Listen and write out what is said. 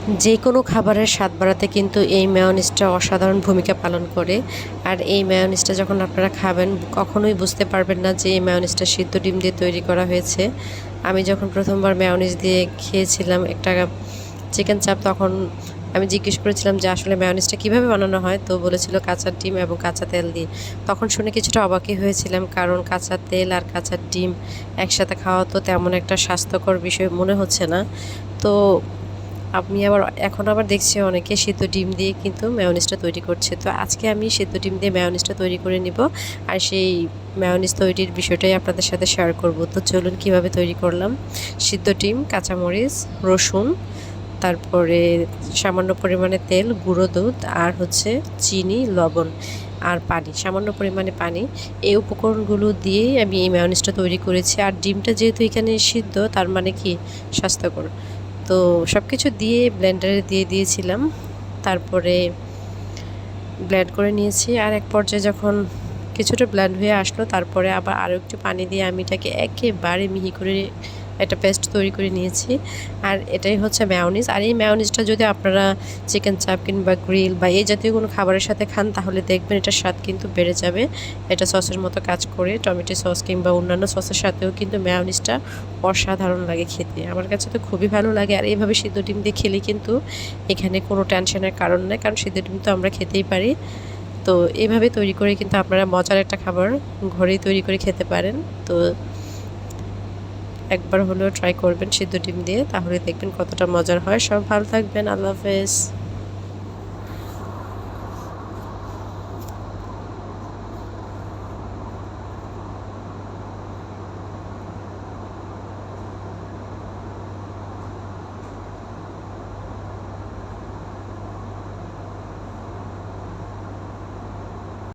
যে কোনো খাবারের স্বাদ বাড়াতে কিন্তু এই মেয়োনিজটা অসাধারণ ভূমিকা পালন করে। আর এই মেয়োনিজটা যখন আপনারা খাবেন কখনোই বুঝতে পারবেন না যে এই মেয়োনিজটা সিদ্ধ ডিম দিয়ে তৈরি করা হয়েছে। আমি যখন প্রথমবার মেয়োনিজ দিয়ে খেয়েছিলাম একটা চিকেন চাপ, তখন আমি জিজ্ঞেস করেছিলাম যে আসলে মেয়োনিজটা কীভাবে বানানো হয়, তো বলেছিল কাঁচা ডিম এবং কাঁচা তেল দিয়ে। তখন শুনে কিছুটা অবাকই হয়েছিলাম, কারণ কাঁচা তেল আর কাঁচা ডিম একসাথে খাওয়া তো তেমন একটা স্বাস্থ্যকর বিষয় মনে হচ্ছে না। তো আমি এখন আবার দেখছি অনেকে সিদ্ধ ডিম দিয়ে কিন্তু মেয়োনিজটা তৈরি করছে। তো আজকে আমি সিদ্ধ ডিম দিয়ে মেয়োনিজটা তৈরি করে নিব, আর সেই মেয়োনিজ তৈরির বিষয়টাই আপনাদের সাথে শেয়ার করব। তো চলুন কিভাবে তৈরি করলাম। সিদ্ধ ডিম, কাঁচামরিচ, রসুন, তারপরে সামান্য পরিমাণে তেল, গুঁড়ো দুধ, আর হচ্ছে চিনি, লবণ আর পানি, সামান্য পরিমাণে পানি। এই উপকরণগুলো দিয়েই আমি এই মেয়োনিজটা তৈরি করেছি। আর ডিমটা যেহেতু এখানে সিদ্ধ, তার মানে কি স্বাস্থ্যকর। তো সব কিছু দিয়ে ব্লেন্ডারে দিয়ে দিয়েছিলাম, তারপরে ব্লেন্ড করে নিয়েছি। আর এক পর্যায়ে যখন কিছুটা ব্লেন্ড হয়ে আসলো, তারপরে আবার আরও একটু পানি দিয়ে আমি এটাকে একেবারে মিহি করে একটা পেস্ট তৈরি করে নিয়েছি। আর এটাই হচ্ছে মেয়োনিজ। আর এই মেয়োনিজটা যদি আপনারা চিকেন চাপ কিংবা গ্রিল বা এই জাতীয় কোনো খাবারের সাথে খান, তাহলে দেখবেন এটার স্বাদ কিন্তু বেড়ে যাবে। এটা সসের মতো কাজ করে, টমেটো সস কিংবা অন্যান্য সসের সাথেও কিন্তু মেয়োনিজটা অসাধারণ লাগে খেতে। আমার কাছে তো খুবই ভালো লাগে। আর এইভাবে সিদ্ধ ডিম দিয়ে খেলে কিন্তু এখানে কোনো টেনশনের কারণ নেই, কারণ সিদ্ধ ডিম তো আমরা খেতেই পারি। তো এইভাবে তৈরি করে কিন্তু আপনারা মজার একটা খাবার ঘরেই তৈরি করে খেতে পারেন। তো একবার হলেও ট্রাই করবেন সিদ্ধ ডিম দিয়ে, তাহলে দেখবেন কতটা মজার হয়। সব ভালো থাকবেন। আল্লাহ হাফেজ।